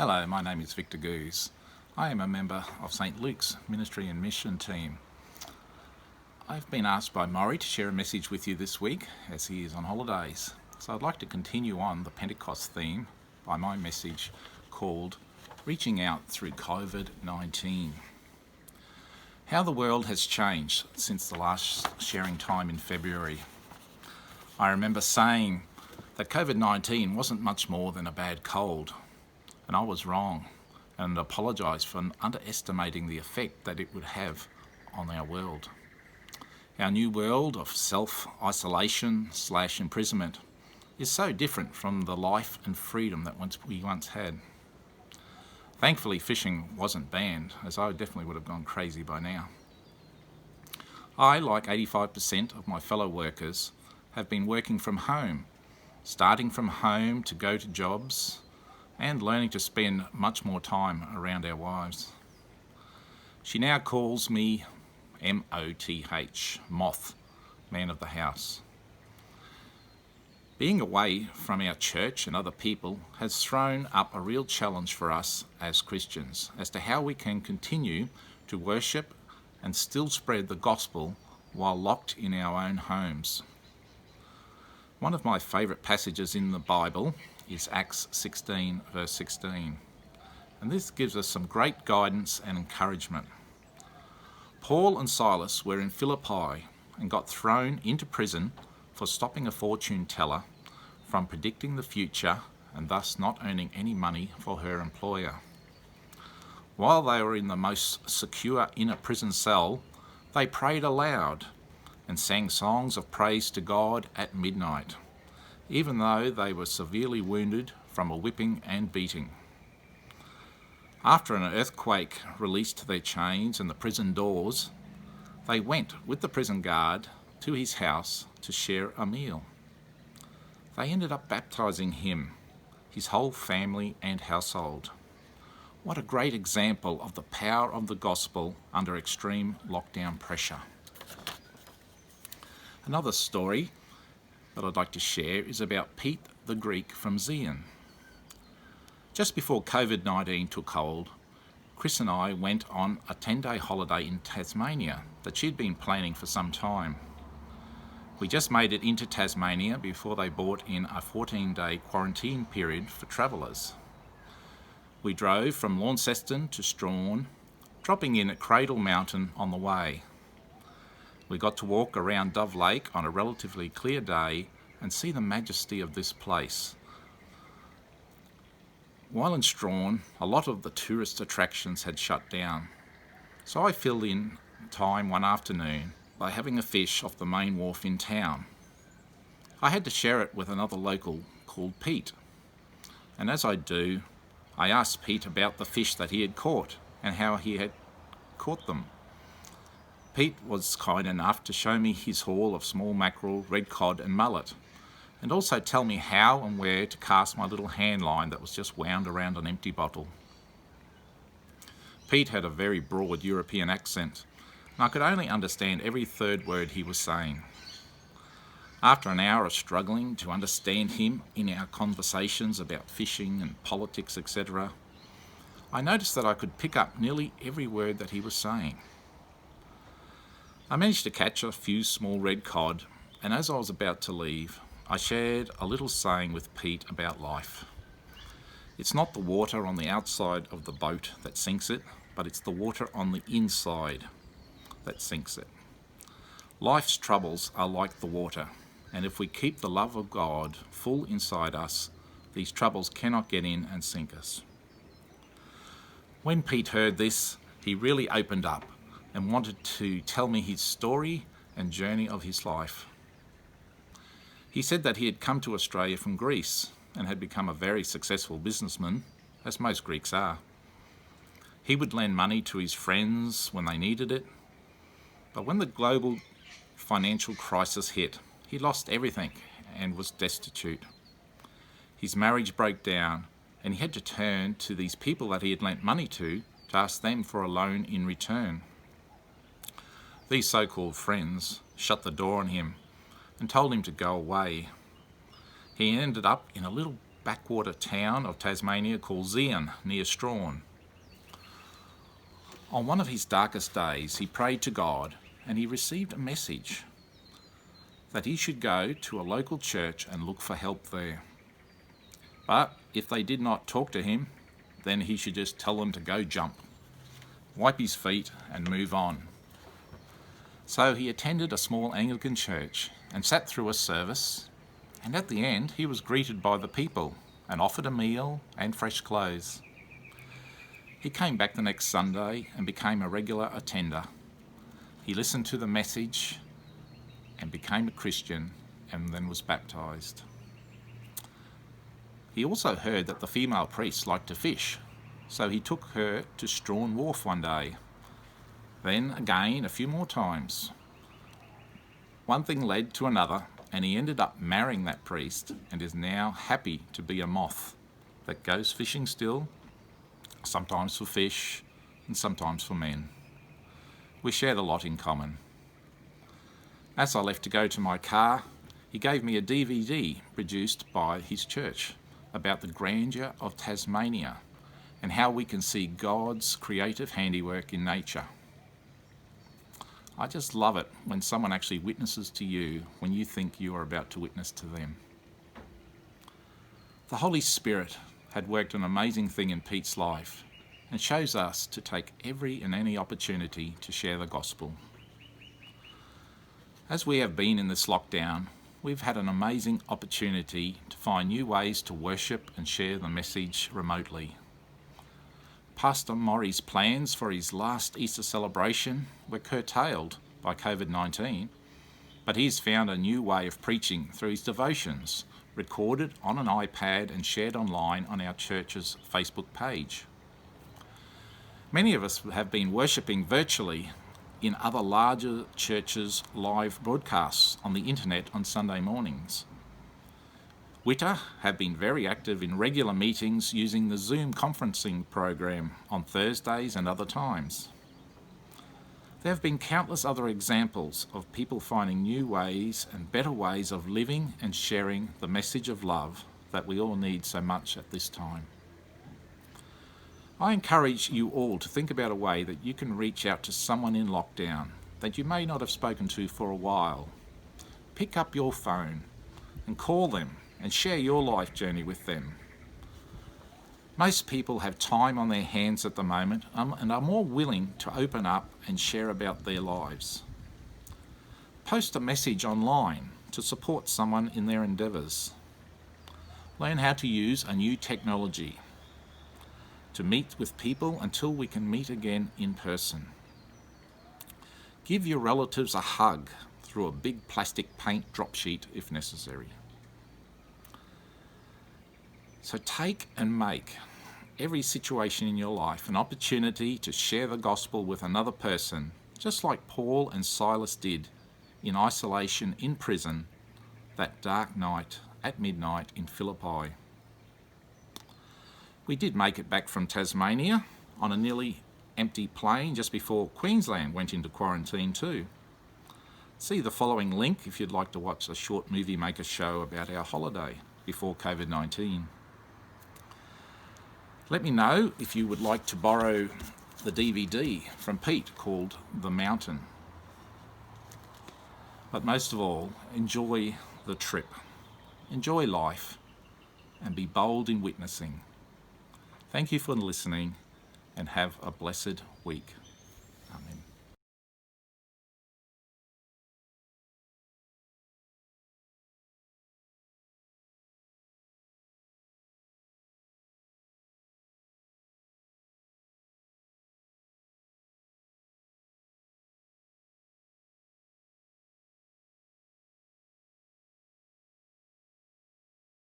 Hello, my name is Victor Goose. I am a member of St Luke's Ministry and Mission Team. I've been asked by Maury to share a message with you this week as he is on holidays. So I'd like to continue on the Pentecost theme by my message called Reaching Out Through COVID-19. How the world has changed since the last sharing time in February. I remember saying that COVID-19 wasn't much more than a bad cold, and I was wrong and apologise for underestimating the effect that it would have on our world. Our new world of self-isolation/imprisonment is so different from the life and freedom that we once had. Thankfully, fishing wasn't banned, as I definitely would have gone crazy by now. I, like 85% of my fellow workers, have been working from home, starting from home to go to jobs, and learning to spend much more time around our wives. She now calls me M-O-T-H, Moth, man of the house. Being away from our church and other people has thrown up a real challenge for us as Christians as to how we can continue to worship and still spread the gospel while locked in our own homes. One of my favourite passages in the Bible is Acts 16 verse 16, and this gives us some great guidance and encouragement. Paul and Silas were in Philippi and got thrown into prison for stopping a fortune teller from predicting the future and thus not earning any money for her employer. While they were in the most secure inner prison cell, they prayed aloud and sang songs of praise to God at midnight, even though they were severely wounded from a whipping and beating. After an earthquake released their chains and the prison doors, they went with the prison guard to his house to share a meal. They ended up baptizing him, his whole family and household. What a great example of the power of the gospel under extreme lockdown pressure. Another story that I'd like to share is about Pete the Greek from Zion. Just before COVID-19 took hold, Chris and I went on a 10-day holiday in Tasmania that she'd been planning for some time. We just made it into Tasmania before they brought in a 14-day quarantine period for travellers. We drove from Launceston to Strahan, dropping in at Cradle Mountain on the way. We got to walk around Dove Lake on a relatively clear day and see the majesty of this place. While in Strahan, a lot of the tourist attractions had shut down, so I filled in time one afternoon by having a fish off the main wharf in town. I had to share it with another local called Pete, and as I do, I asked Pete about the fish that he had caught and how he had caught them. Pete was kind enough to show me his haul of small mackerel, red cod and mullet, and also tell me how and where to cast my little hand line that was just wound around an empty bottle. Pete had a very broad European accent, and I could only understand every third word he was saying. After an hour of struggling to understand him in our conversations about fishing and politics, etc., I noticed that I could pick up nearly every word that he was saying. I managed to catch a few small red cod, and as I was about to leave, I shared a little saying with Pete about life. It's not the water on the outside of the boat that sinks it, but it's the water on the inside that sinks it. Life's troubles are like the water, and if we keep the love of God full inside us, these troubles cannot get in and sink us. When Pete heard this, he really opened up and wanted to tell me his story and journey of his life. He said that he had come to Australia from Greece and had become a very successful businessman, as most Greeks are. He would lend money to his friends when they needed it, but when the global financial crisis hit, he lost everything and was destitute. His marriage broke down, and he had to turn to these people that he had lent money to ask them for a loan in return. These so-called friends shut the door on him and told him to go away. He ended up in a little backwater town of Tasmania called Zeehan, near Strahan. On one of his darkest days, he prayed to God and he received a message that he should go to a local church and look for help there. But if they did not talk to him, then he should just tell them to go jump, wipe his feet and move on. So he attended a small Anglican church and sat through a service, and at the end he was greeted by the people and offered a meal and fresh clothes. He came back the next Sunday and became a regular attender. He listened to the message and became a Christian and then was baptised. He also heard that the female priests liked to fish, so he took her to Strahan Wharf one day. Then again a few more times. One thing led to another, and he ended up marrying that priest and is now happy to be a moth that goes fishing still, sometimes for fish and sometimes for men. We shared a lot in common. As I left to go to my car, he gave me a DVD produced by his church about the grandeur of Tasmania and how we can see God's creative handiwork in nature. I just love it when someone actually witnesses to you when you think you are about to witness to them. The Holy Spirit had worked an amazing thing in Pete's life and shows us to take every and any opportunity to share the gospel. As we have been in this lockdown, we've had an amazing opportunity to find new ways to worship and share the message remotely. Pastor Maury's plans for his last Easter celebration were curtailed by COVID-19, but he's found a new way of preaching through his devotions, recorded on an iPad and shared online on our church's Facebook page. Many of us have been worshipping virtually in other larger churches' live broadcasts on the internet on Sunday mornings. Witter have been very active in regular meetings using the Zoom conferencing program on Thursdays and other times. There have been countless other examples of people finding new ways and better ways of living and sharing the message of love that we all need so much at this time. I encourage you all to think about a way that you can reach out to someone in lockdown that you may not have spoken to for a while. Pick up your phone and call them and share your life journey with them. Most people have time on their hands at the moment and are more willing to open up and share about their lives. Post a message online to support someone in their endeavours. Learn how to use a new technology to meet with people until we can meet again in person. Give your relatives a hug through a big plastic paint drop sheet if necessary. So take and make every situation in your life an opportunity to share the gospel with another person, just like Paul and Silas did in isolation in prison that dark night at midnight in Philippi. We did make it back from Tasmania on a nearly empty plane just before Queensland went into quarantine too. See the following link if you'd like to watch a short movie maker show about our holiday before COVID-19. Let me know if you would like to borrow the DVD from Pete called The Mountain. But most of all, enjoy the trip, enjoy life, and be bold in witnessing. Thank you for listening and have a blessed week.